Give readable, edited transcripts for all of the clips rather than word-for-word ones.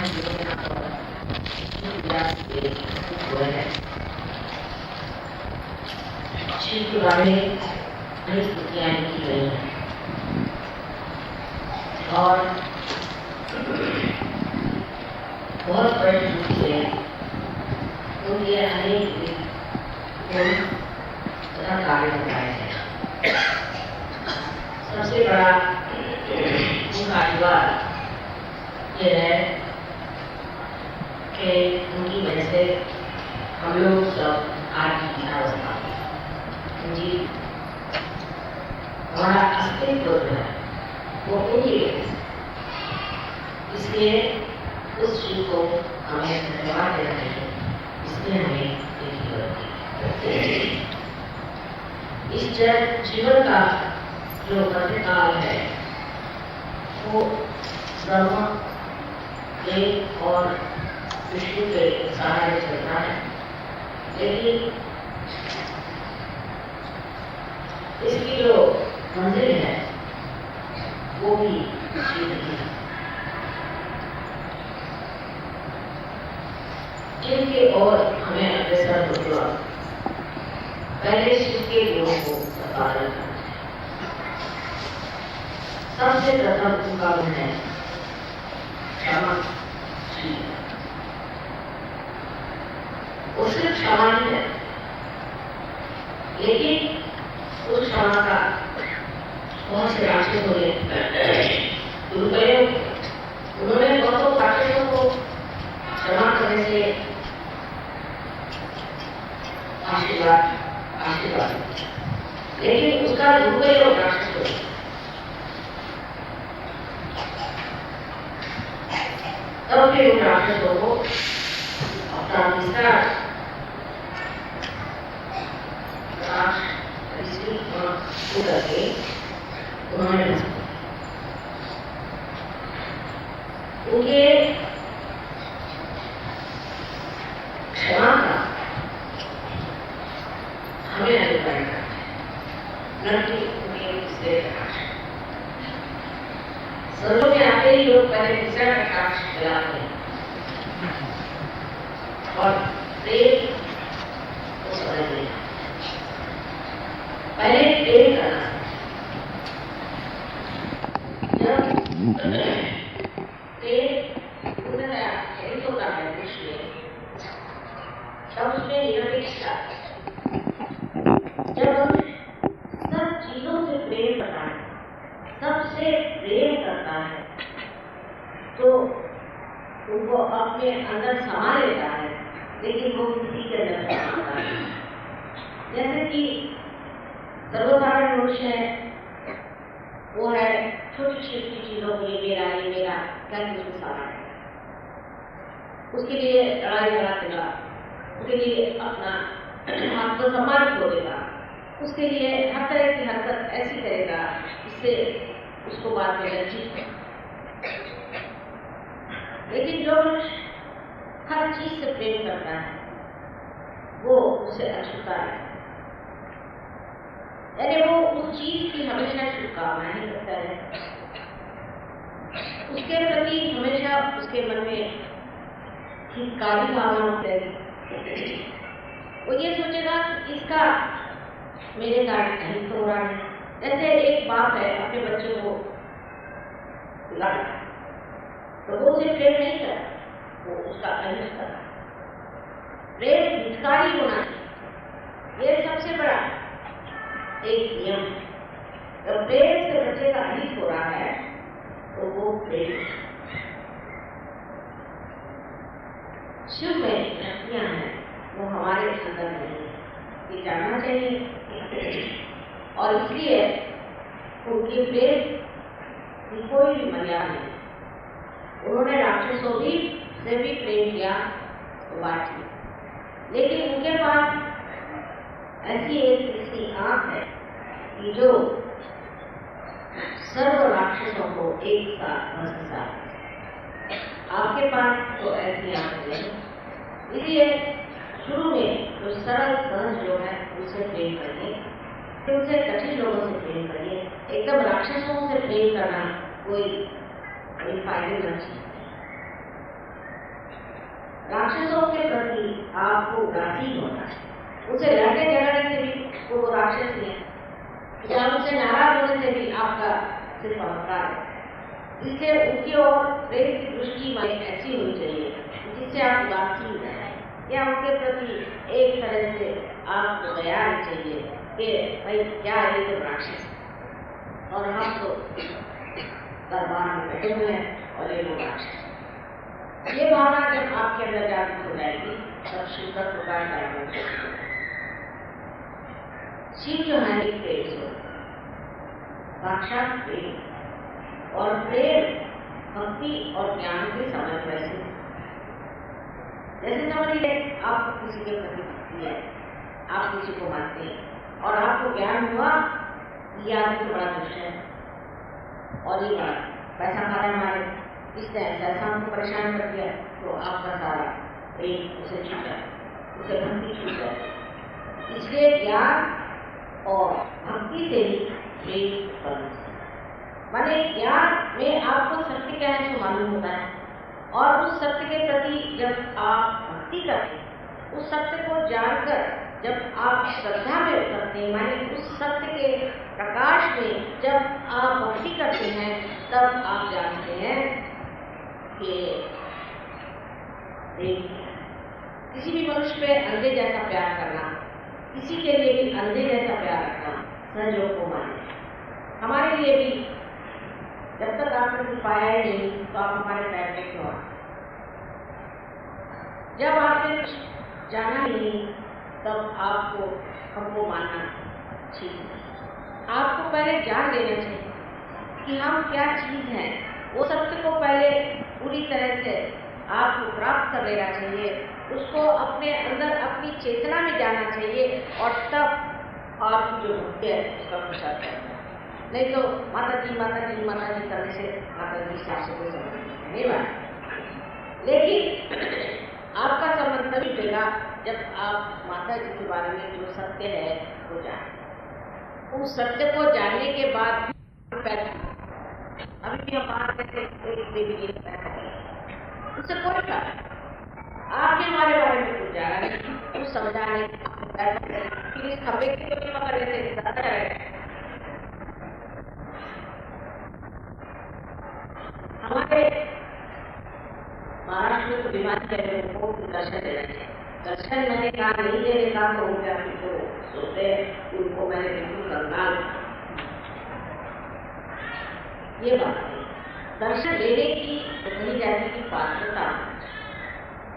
जीवन यहाँ पर व्यास के हो रहे हैं। शिव के बारे में अनेक स्तुतियाँ की गई हैं और बहुत बड़े रूप से उनके अनेक गुण तथा कार्य बताए हैं। सबसे बड़ा उनका अधिकार ये है कि उनकी वजह से हम लोग सब आज की अवस्था जी हमारा अस्तित्व जो है वो उनकी वजह से, इसलिए उस चीज को हमें धन्यवाद देना चाहिए। इसलिए हमें इस जीवन का जो मध्यकाल है वो ब्रह्मा के और विष्णु के सहारे चलता है, लेकिन इसकी जो मंजिल है वो भी शिव की है, जिनके और हमें अग्रसर होगा। पहले शिव के गुणों को पालन करना है। सबसे प्रथम उनका गुण है क्षमाशील। वो सिर्फ क्षमा ही है, लेकिन उस क्षमा का बहुत से राक्षस हुए दुरुपयोग। उन्होंने बहुतों राक्षसों को क्षमा करने से आशीर्वाद, लेकिन उसका दुरुपयोग राक्षस हुए। तब फिर उन राक्षसों को अपना तीसरा करके उन्होंने उनके क्षमा का हमें अभिप्राय करना है, न कि उन्हें दूसरे प्रकाश। सर्वों में आते ही लोग पहले दूसरा प्रकाश फैलाते हैं और प्रेम को समझते हैं। पहले प्रेम करना, जब प्रेम पूर्णतया खरित होता है विश्व में, तब उसमें निरपेक्षता, जब हम सब चीजों से प्रेम करता है, सबसे प्रेम करता है, तो उनको अपने अंदर समा लेता है, लेकिन वो किसी के अंदर समाता है। जैसे कि सर्वसाधारण मनुष्य है, वो है छोटी छोटी चीजों को ये मेरा करके उसको सारा है, उसके लिए लड़ाई लड़ा देगा, उसके लिए अपना आत्मसम्मान खो देगा, उसके लिए हर तरह की हरकत ऐसी करेगा जिससे उसको बाद में लज्जित हो। लेकिन जो मनुष्य हर चीज से प्रेम करता है वो उसे अछूता है, यानी वो उस चीज की हमेशा शुभकामनाएं ही करता है, उसके प्रति हमेशा उसके मन में हितकारी भावना उठेगी। वो ये सोचेगा कि इसका मेरे कारण अहित हो रहा है। जैसे एक बाप है अपने बच्चे को लड़ा, तो वो उसे प्रेम नहीं कर, वो उसका अहित कर। प्रेम हितकारी होना चाहिए, ये सबसे बड़ा एक नियम है। जब प्रेम से बच्चे का अहित हो रहा है तो वो प्रेम। शिव में शक्तियां हैं वो हमारे अंदर नहीं है, ये जानना चाहिए। और इसलिए उनके प्रेम की कोई भी मर्यादा नहीं। उन्होंने राक्षसों से भी प्रेम किया तो बात की, लेकिन उनके पास ऐसी एक इसकी आंख है कि जो सर्व राक्षसों को एक साथ भस्मसात। आपके पास तो ऐसी आंख नहीं, इसलिए शुरू में जो सरल सहज लोग हैं उनसे प्रेम करिए, फिर उनसे कठिन लोगों से प्रेम करिए। एकदम राक्षसों से प्रेम करना कोई फायदेमंद चीज। राक्षसों के प्रति आपको उदासीन होना है। उनसे लड़ने झगड़ने से भी वो राक्षस नहीं है, या उनसे नाराज होने से भी आपका सिर्फ अहंकार है। इसलिए उनकी ओर प्रेम की दृष्टि ऐसी होनी चाहिए जिससे आप उदासीन रहें, या उनके प्रति एक तरह से आपको दया चाहिए कि भाई क्या है, तो राक्षस और हम तो दरबार में बैठे हुए हैं और ये लोग राक्षस। ये भावना जब आपके अंदर जागृत हो जाएगी तब शुद्ध प्रकार का शिव जो है एक प्रेम साक्षात प्रेम, और प्रेम भक्ति और ज्ञान के समन्वय से। जैसे समझिए आप किसी के प्रति भक्ति है, आप किसी को मानते हैं और आपको ज्ञान हुआ ये आदमी बड़ा दुष्ट है और ये बड़ा पैसा खा रहा है हमारे, इसने ऐसा हमको परेशान कर दिया, तो आपका सारा प्रेम उसे छूटा, उसे भक्ति छूट जाए। इसलिए ज्ञान और भक्ति से ही प्रेम करना, माने ज्ञान में आपको सत्य क्या है तो मालूम होता है, और उस सत्य के प्रति जब आप भक्ति करते हैं, उस सत्य को जानकर जब आप श्रद्धा में उतरते हैं, माने उस सत्य के प्रकाश में जब आप भक्ति करते हैं, तब आप जानते हैं कि किसी भी मनुष्य पे अंधे जैसा प्यार करना, किसी के लिए भी अंधे जैसा प्यार रखना सहयोग को माने। हमारे लिए भी जब तक आपने कुछ पाया ही नहीं तो आप हमारे पैर में क्यों आए। जब आपने कुछ जाना नहीं तब आपको हमको मानना ठीक है। आपको पहले जान लेना चाहिए कि हम क्या चीज़ हैं, वो सत्य को पहले पूरी तरह से आपको प्राप्त कर लेना चाहिए, उसको अपने अंदर अपनी चेतना में जाना चाहिए, और तब आपकी जो भक्ति है उसका प्रसार करना। नहीं तो माता जी करने से माता जी सास को समझ नहीं बात। लेकिन आपका संबंध तभी जुड़ेगा जब आप माता जी के बारे में जो सत्य है वो जाने। उस सत्य को जानने के बाद अभी भी हम बात करते एक देवी जी पैदा है, उससे कोई फर्क आपके हमारे बारे में कुछ जाना नहीं, कुछ समझा नहीं, फिर इस खबरे की तो पकड़ लेते हमारे महाराष्ट्र में तो बीमारी है, उनको दर्शन देना चाहिए। दर्शन मैंने कहा नहीं देने का तो हो गया, तो सोचते उनको मैंने बिल्कुल कंगाल। ये बात है, दर्शन लेने की तो कही जाती की पात्रता।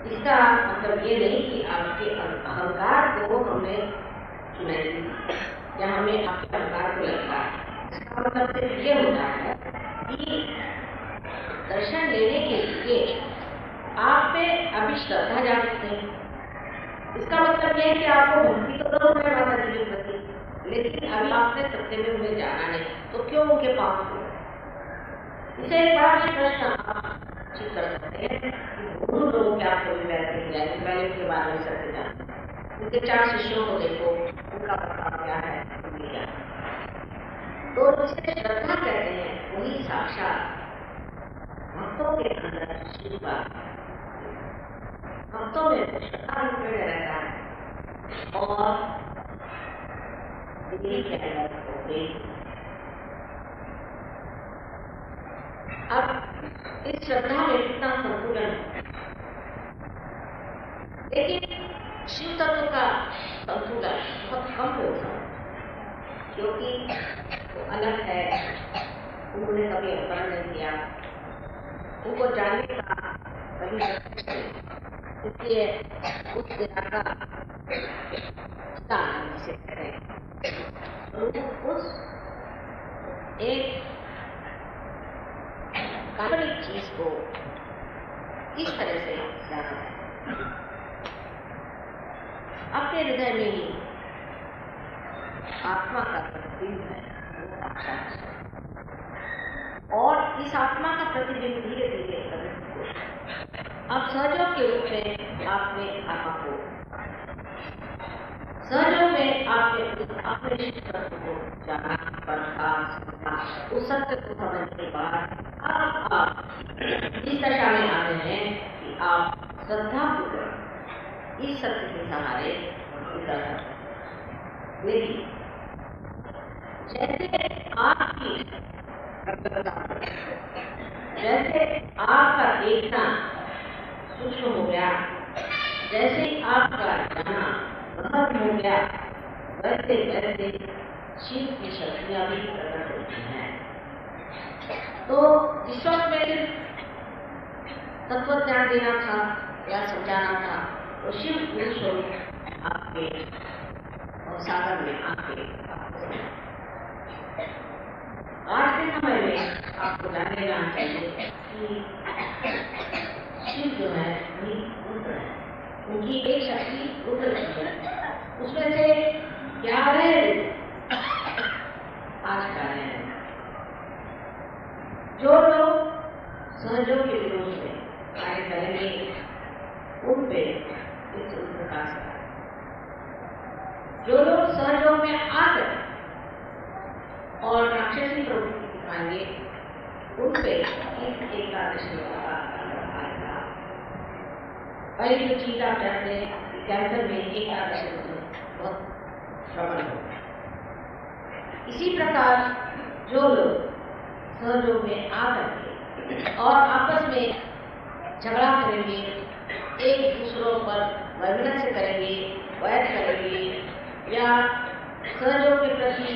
इसका मतलब ये नहीं कि आपके अहंकार को हमने चुनाई दी या हमें आपके अहंकार को लगता है। इसका मतलब सिर्फ ये होता है कि दर्शन लेने के लिए आप पे अभी श्रद्धा जागृत नहीं। इसका मतलब यह है कि आपको भक्ति तो जरूर है माता जी के प्रति, लेकिन अभी आपने सत्य में उन्हें जाना नहीं, तो क्यों उनके पास हो। इसे एक बड़ा प्रश्न आप ठीक कर सकते हैं कि दोनों लोगों के आपको भी बैठे मिला है, पहले उनके बारे में सत्य जाना। उनके 4 शिष्यों को देखो, उनका प्रभाव क्या है, तो जिसे श्रद्धा कहते हैं वही साक्षात भक्तों के अंदर शिव का, भक्तों में श्रद्धा रूप में रहता है, और यही कहना अब इस श्रद्धा में कितना संतुलन, लेकिन शिव तत्व का संतुलन बहुत कम होता है, क्योंकि वो अलग है, उन्होंने कभी अवतरण नहीं किया, उनको जानने का कभी नहीं, इसलिए उस तरह का स्थान जिसे कहते हैं, उस एक काल्पनिक चीज को इस तरह से जाना है अपने हृदय में ही आत्मा का प्रतिबिंब है, वो साक्षात है, और इस आत्मा का प्रतिबिंब धीरे धीरे अब सहयोग के रूप में आपने आत्मा को, सहयोग में आपने अपने शिष्य को जाना, पढ़ा, उस सत्य को समझने के बाद अब आप इस दशा में आते हैं कि आप श्रद्धापूर्वक इस सत्य के सहारे उतर सकते हैं। लेकिन जैसे आपका देखना सूक्ष्म हो गया, जैसे आपका जाना महत्व हो गया, वैसे वैसे शिव की शक्तियां भी प्रकट होती हैं। तो इस वक्त में तत्व ज्ञान देना था या समझाना था, तो शिव गुरु स्वरूप आपके और सागर में आके आज के समय में आपको जान लेना चाहिए कि शिव जो है रुद्र है, उनकी एक शक्ति रुद्र की है, उसमें से 11 आज का है। जो लोग सहयोग के विरोध में कार्य करेंगे उन पे इस प्रकाश का, जो लोग सहयोग में आकर और राक्षसी प्रवृत्ति दिखाएंगे उन पे इस एकादशी का असर आएगा। पहले जो चीज आप जानते हैं कैंसर में एकादशी बहुत प्रबल होगा। इसी प्रकार जो लोग सहयोग में आकर और आपस में झगड़ा करेंगे, एक दूसरों पर वैमनस्य करेंगे, वैर करेंगे या सहयोग के प्रति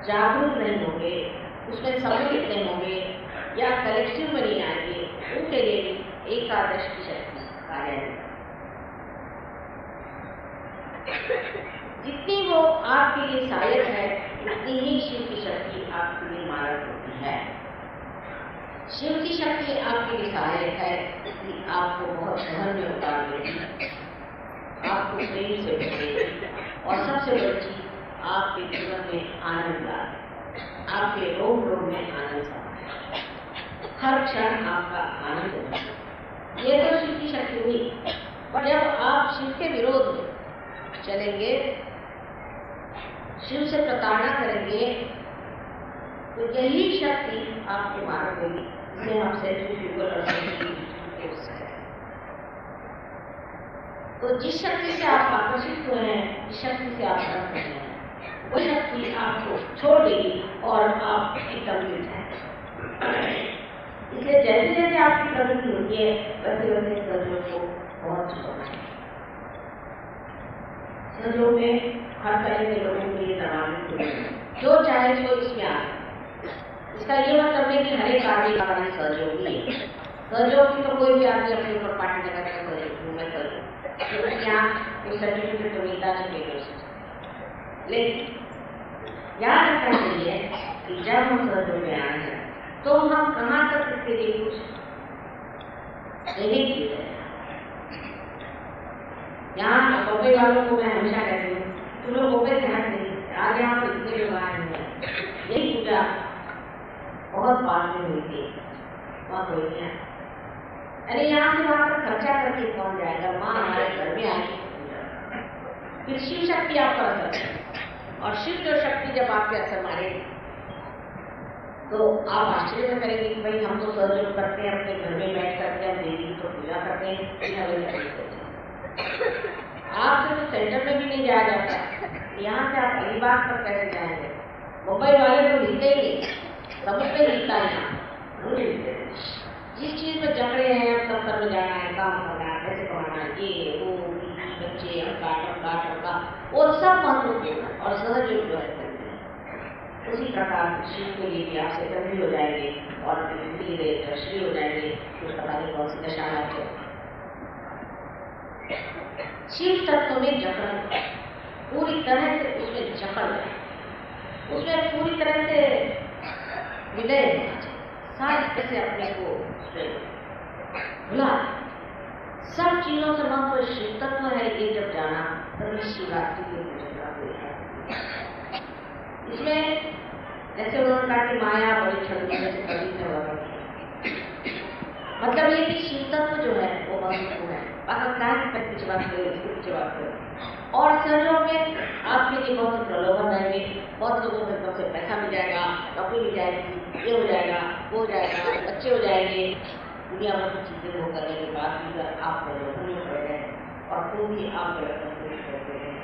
जागरूक नहीं होंगे, उसमें सम्मिलित नहीं होंगे या कलेक्टिव में नहीं आएंगे, उनके लिए भी एकादश की शक्ति कार्य है। जितनी वो आपके लिए सहायक है उतनी ही शिव की शक्ति आपके लिए मारक होती है। शिव की शक्ति आपके लिए सहायक है कि आपको बहुत सहन में उतार देगी, आपको प्रेम से भरेगी और सबसे बड़ी चीज आपके जीवन में आनंद लाए, आपके रोम रोम में आनंद समाए, हर क्षण आपका आनंद है। ये तो शिव की शक्ति हुई, पर जब आप शिव के विरोध में चलेंगे, शिव से प्रताड़ना करेंगे, तो यही शक्ति आपको मारक होगी, जिसे हम तो जिस शक्ति से आप आकर्षित हुए हैं, जिस शक्ति से आप रख रहे हैं, वो शक्ति आपको छोड़ देगी और आप कंप्लीट है। इसलिए जैसे जैसे आपकी प्रगति होती है वैसे वैसे सहयोग को बहुत छुपाना है। सहयोग में हर तरह के लोगों के लिए दरवाजे खुले हैं, जो चाहे सो इसमें आ। इसका ये मतलब नहीं कि हर एक आदमी का बना सहयोग नहीं है। सहयोग की तो कोई भी आदमी अपने ऊपर पार्टी लगा कर सहयोग यहाँ कोई सर्टिफिकेट तो मिलता नहीं है, लेकिन याद रखना चाहिए कि जब हम सहयोग में आए हैं तो हम कहाँ तक इसके लिए कुछ देने की है। यहाँ बॉम्बे वालों को मैं हमेशा कहती हूँ, तुम लोग बॉम्बे से हट नहीं, आज यहाँ पर इतने लोग आए हैं। यही पूजा बहुत पास में हुई थी, बहुत हुई है। अरे यहाँ से वहाँ पर खर्चा करके कौन जाएगा, माँ हमारे घर में आएगी। फिर शिव शक्ति आप पर असर है, और शिव जो शक्ति जब आपके असर मारेगी तो आप आश्चर्य में करेंगे कि भाई हम तो सहयोग करते हैं, अपने घर में बैठ करके हम देवी को पूजा करते हैं। आपसे तो सेंटर में भी नहीं जाया जाता, यहाँ से आप अलीबाग पर कैसे जाएंगे? मुंबई वाले तो मिलते ही नहीं, समझते मिलता है यहाँ। जिस चीज में जम रहे हैं, दफ्तर में जाना है, काम करना है, पैसे कमाना है, ये वो बच्चे टका वो सब महत्वपूर्ण है। और सहयोग जो है उसी प्रकार शिव के लिए भी आपसे कभी हो जाएंगे और धीरे श्री हो जाएंगे, तो पता नहीं कौन सी दशा है। शिव तत्व में जकड़न पूरी तरह से उसमें जकड़ जाए, उसमें पूरी तरह से विलय होना चाहिए, सारी तरह से अपने को भुला सब चीजों से वहां पर शिव तत्व है ये जब जाना तभी शिवरात्रि की पूजा हुई। इसमें जैसे उन्होंने कहा कि माया बड़ी छवि से कभी से हुआ करती, मतलब ये कि शिव तत्व जो है वो महत्वपूर्ण है। पाकिस्तान की पीछे बात करें, इसके पीछे बात करें, और सहयोग में आपके लिए बहुत से प्रलोभन रहेंगे, बहुत लोगों को एकदम से पैसा मिल जाएगा, नौकरी मिल जाएगी, ये हो जाएगा, वो हो जाएगा, बच्चे हो जाएंगे, दुनिया भर की चीज़ें वो करने के बाद भी अगर आप प्रलोभन में पड़ गए और तो भी आप गलत संदेश करते हैं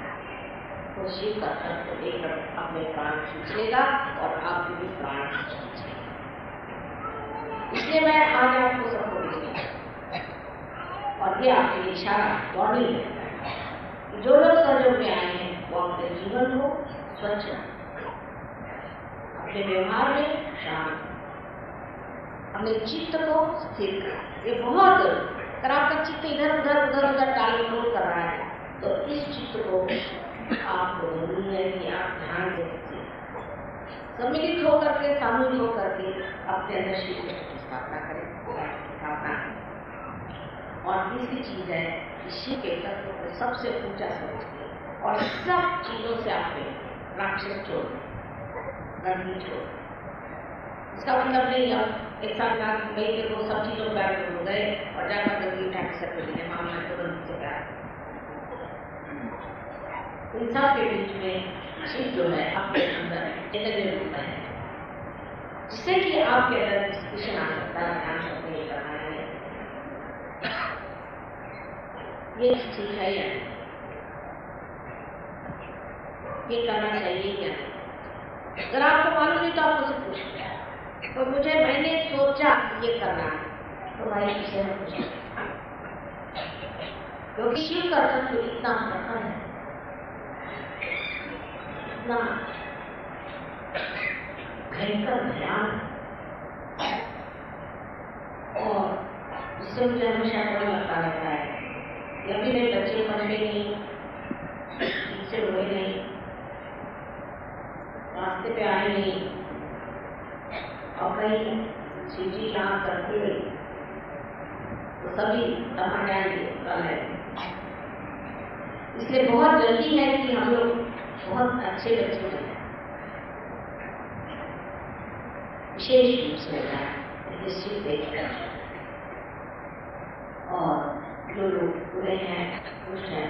तो शिव का तत्व लेकर अपने प्राण खींचेगा और आपके भी प्राण खींचेगा। इसलिए मैं आज आपको सबको देखूंगा और ये आपके इशारा वार्निंग है कि जो लोग सहयोग में आए हैं वो अपने जीवन को स्वच्छ रखें, अपने व्यवहार में शांत, अपने चित्त को स्थिर करें। ये बहुत जरूरी। अगर आपका चित्त इधर उधर टाल मटोल कर रहा है तो इस चित्त को आपको जरूरी है कि आप ध्यान से सम्मिलित होकर के, सामूहिक होकर के अपने अंदर शिव की स्थापना करें, और तीसरी चीज है कि शिव के तत्व को सबसे ऊंचा समझिए और सब चीजों से आपने राक्षस छोड़ गंदगी छोड़। इसका मतलब नहीं अब एक साथ भाई देखो सब चीजों प्यार हो गए और जाकर गंदगी उठा के सकते हैं, मामला तो गंदगी से प्यार। इन सब के बीच में शिव जो है आपके अंदर इतने रूप है जिससे कि आपके अंदर विश्लेषण आ सकता है, ध्यान सकते हैं करना है। ये ठीक है या ये करना चाहिए क्या? अगर आपको मालूम नहीं तो आप मुझसे पूछिए, तो मुझे मैंने सोचा ये करना है तो भाई किसे हम पूछें, क्योंकि शिव का तत्व इतना प्रखर है, इतना भयंकर ध्यान, और इससे मुझे हमेशा डर लगता रहता है कि अभी मेरे बच्चे पढ़े नहीं, ठीक से हुए नहीं, रास्ते पे आए नहीं, और कहीं शिव जी यहाँ करते गई तो सभी दमा जाएंगे कल है। इसलिए बहुत जल्दी है कि हम लोग बहुत अच्छे बच्चे बने, विशेष रूप से शिव देखकर, और जो लोग बुरे हैं खुश हैं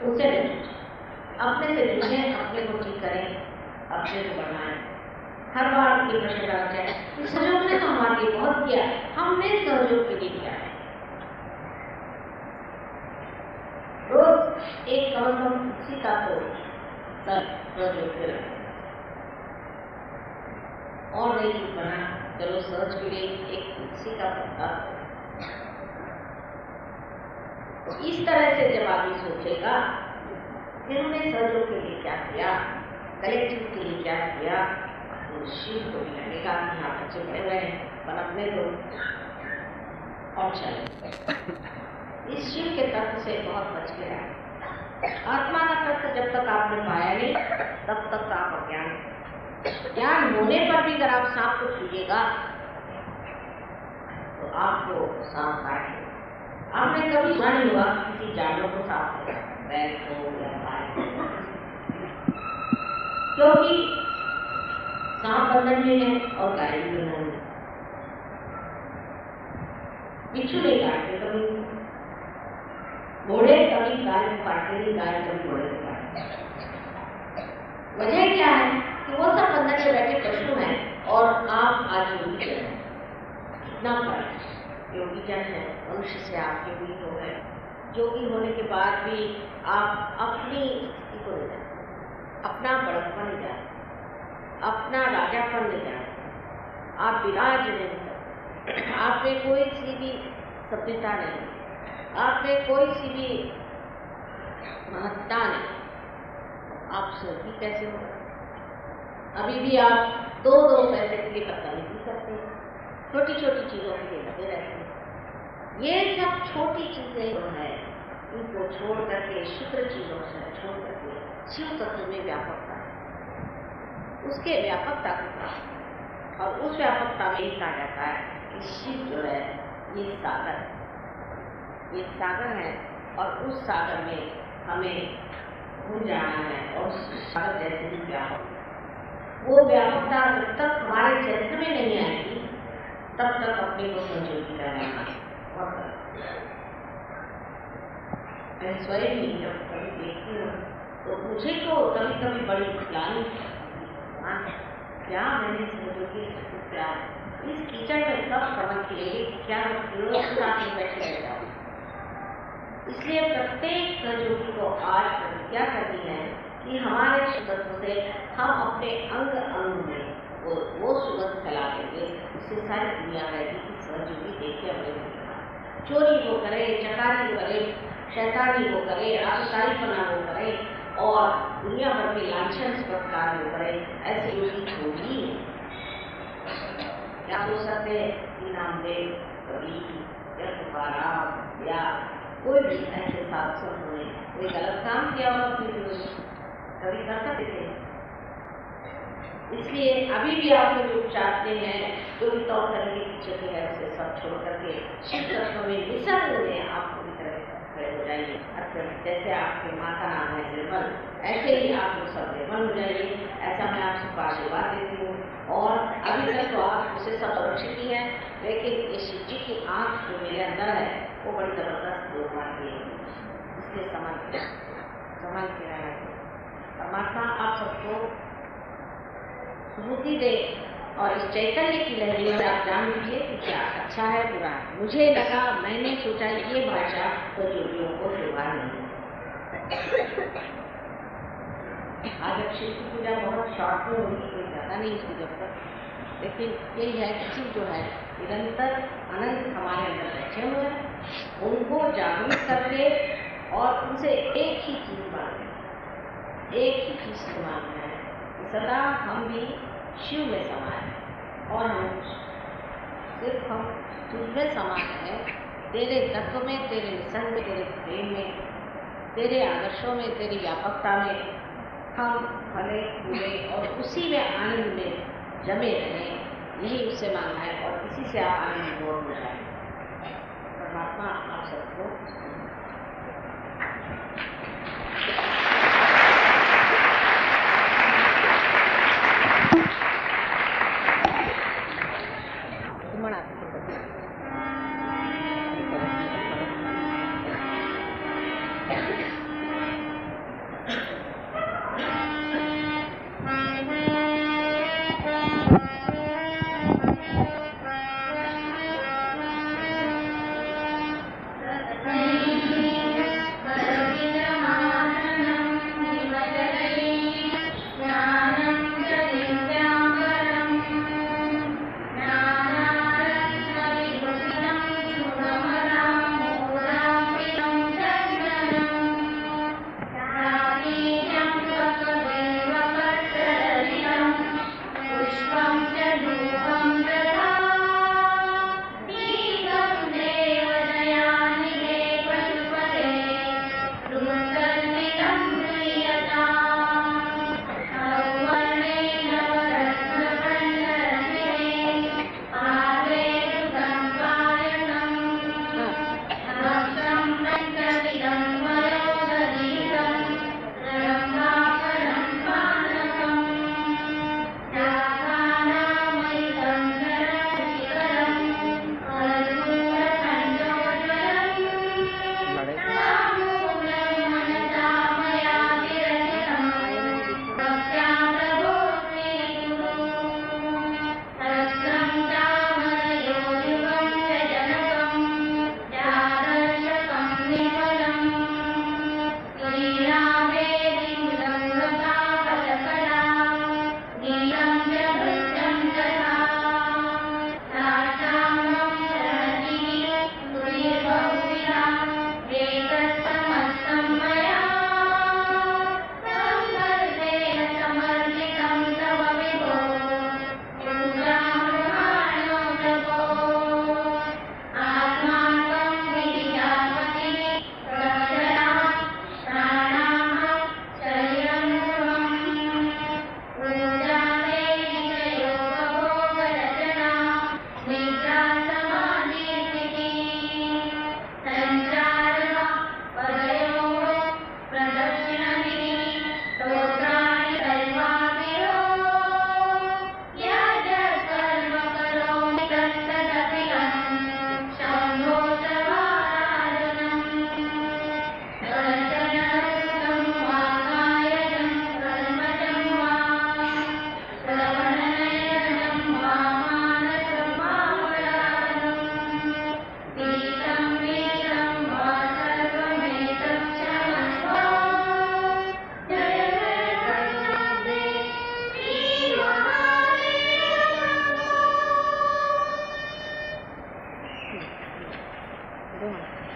उनसे अपने से जुड़े, अपने को ठीक करें, अपने को बढ़ाएं। हर बार ये प्रश्न आता है कि सहयोग ने तो हमारे लिए बहुत किया, हमने सहयोग के लिए किया है। रोज एक कम से कम किसी का तो सहयोग करें और नहीं कुछ बना, चलो सर्च के लिए एक किसी का पता। इस तरह से जब आदमी सोचेगा जिन्होंने सहयोग के लिए क्या किया, कलेक्टिव के लिए क्या किया, तो शिव को भी लगेगा कि यहाँ बच्चे बड़े हुए हैं, पनपने दो और चले। इस शिव के तत्व से बहुत बच गया। आत्मा का तत्व जब तक आपने पाया नहीं तब तक आप अज्ञान, ज्ञान होने पर भी अगर आप सांप को छूइएगा तो आपको सांप काटेगा। आपने कभी सुना नहीं हुआ किसी जानवर को सांप करेगा, बैल को या गाय को, क्योंकि सांप बंधन में है और गाय भी बंधन में। बिच्छू नहीं काटते कभी, घोड़े कभी गाय को काटते नहीं, गाय कभी घोड़े को काटते। वजह क्या है कि वो सब बंधन में बैठे पशु हैं और आप आज योगी जन हैं। कितना फर्क, योगी जन है, मनुष्य से आप योगी हो गए। योगी होने के बाद भी आप अपनी स्थिति को नहीं जानते, अपना बड़प्पन नहीं जानते, अपना राजापन नहीं जानते, आप विराज नहीं सकते, आप में कोई सी भी सभ्यता नहीं, आप में कोई सी भी महत्ता नहीं, आप स्वर्गीय कैसे हो? अभी भी आप दो पैसे के लिए बदतमीजी करते हैं, छोटी छोटी चीजों के लिए लगे रहते हैं। ये सब छोटी चीजें जो है इनको छोड़ करके, शुद्र चीजों से छोड़ करके शिव तत्व में व्यापकता है, उसके व्यापकता को प्राप्त, और उस व्यापकता में कहा जाता है कि शिव जो है ये सागर है और उस सागर में हमें घूम जाना है, और सागर जैसे ही व्यापक, वो व्यापकता जब तक हमारे चरित्र में नहीं आएगी तब तक अपने को संजोगी रहना है। मैं स्वयं ही जब कभी देखती हूँ तो मुझे तो कभी कभी बड़ी ग्लानि, क्या मैंने सहयोगी क्या इस कीचड़ में इतना सब समझ के लिए क्या साथ में बैठे रह जाओ। इसलिए प्रत्येक सहयोगी को आज प्रतिज्ञा करनी है कि हमारे सुगंध से हम अपने अंग अंग में वो सुगंध फैला देंगे, इससे सारी दुनिया रहेगी कि सहयोगी देखे हमें चोरी वो करे, चकारी वो करे, शैतानी वो करे, आशारीपना वो करे और दुनिया भर के लांछन सत्कार वो करे, ऐसे योगी थोड़ी है। क्या हो सकते कि नामदेव कबीर या तुकाराम या कोई भी ऐसे साधु हुए कोई गलत काम किया हो अपनी जिंदगी कभी कर सकते थे। इसलिए अभी भी आप लोग जो चाहते हैं जो भी तौर तरीके की जगह है उसे सब छोड़ करके शिव तत्व में निसर्ग में आप पूरी तरह खड़े हो जाइए। जैसे आपके माता नाम है निर्मल, ऐसे ही आप लोग सब निर्मल हो जाइए, ऐसा मैं आप सबको आशीर्वाद देती हूँ। और अभी तक तो आप उसे सब सुरक्षित ही है, लेकिन ये शिव जी की आँख जो मेरे अंदर है वो बड़ी जबरदस्त दो मारती है, इसलिए समझ के रहना है। परमात्मा आप सबको बुद्धि दे और इस चैतन्य की लहरी में आप जान लीजिए कि क्या अच्छा है बुरा है। मुझे लगा, मैंने सोचा ये भाषा तो योगियों को शोभा नहीं। आज शिव की पूजा बहुत शॉर्ट में होगी, कोई ज़्यादा नहीं इसकी जब तक, लेकिन यही है कि शिव जो है निरंतर अनंत हमारे अंदर बैठे हुए हैं, उनको जागरूक करके और उनसे एक ही चीज़ मांगना है, एक ही चीज़ से मांगना है कि सदा हम भी शिव में समान हैं और हम सिर्फ हम तुझ में समान हैं, तेरे तत्व में, तेरे निसंग में, तेरे प्रेम में, तेरे आदर्शों में, तेरी व्यापकता में हम फले फूले और उसी में आनंद में जमे रहें, यही उससे मांगना है और इसी से आप आनंद बोध हो जाए। परमात्मा आप सबको Thank you.